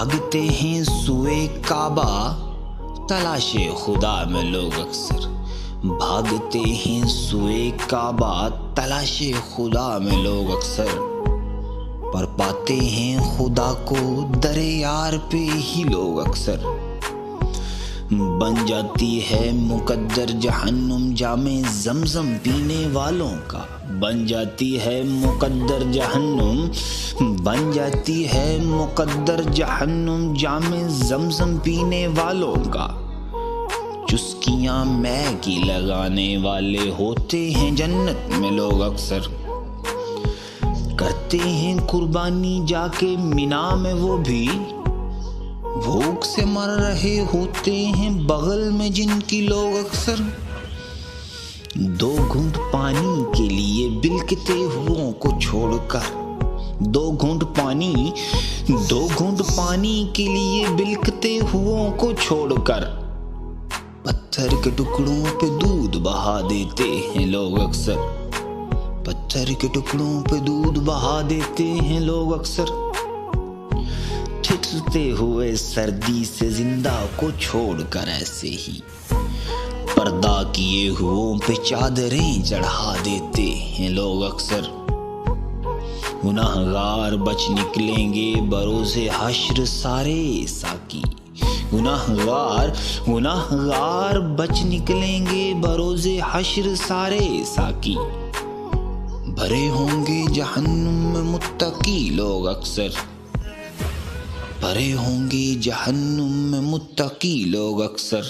भागते हैं सुए काबा तलाशे खुदा में लोग अक्सर। भागते हैं सुए काबा तलाशे खुदा में लोग अक्सर। पर पाते हैं खुदा को दरे यार पे ही लोग अक्सर। बन जाती है मुकद्दर जहन्नुम जामे जमजम पीने वालों का। बन जाती है मुकद्दर जहन्नुम, बन जाती है मुकद्दर जहन्नुम जामे जमजम पीने वालों का। चुस्कियां मैगी लगाने वाले होते हैं जन्नत में लोग अक्सर। करते हैं कुर्बानी जाके मिना में वो भी, भूख से मर रहे होते हैं बगल में जिनकी लोग अक्सर। दो घूंट पानी के लिए बिलकते हुओं को छोड़कर, दो घूंट पानी के लिए बिलकते हुओं को छोड़कर पत्थर के टुकड़ों पे दूध बहा देते हैं लोग अक्सर। पत्थर के टुकड़ों पे दूध बहा देते हैं लोग अक्सर। ठिठुरते हुए सर्दी से जिंदा को छोड़कर ऐसे ही पर्दा किए हुओं पे चादरें चढ़ा देते हैं लोग अक्सर। गुनाहगार बच निकलेंगे बरोज़े हश्र सारे साकी। गुनाहगार बच निकलेंगे बरोज़े हश्र सारे साकी। भरे होंगे जहन्नुम में मुत्तकी लोग अक्सर। भरे होंगे जहन्नुम में मुत्तकी लोग अक्सर।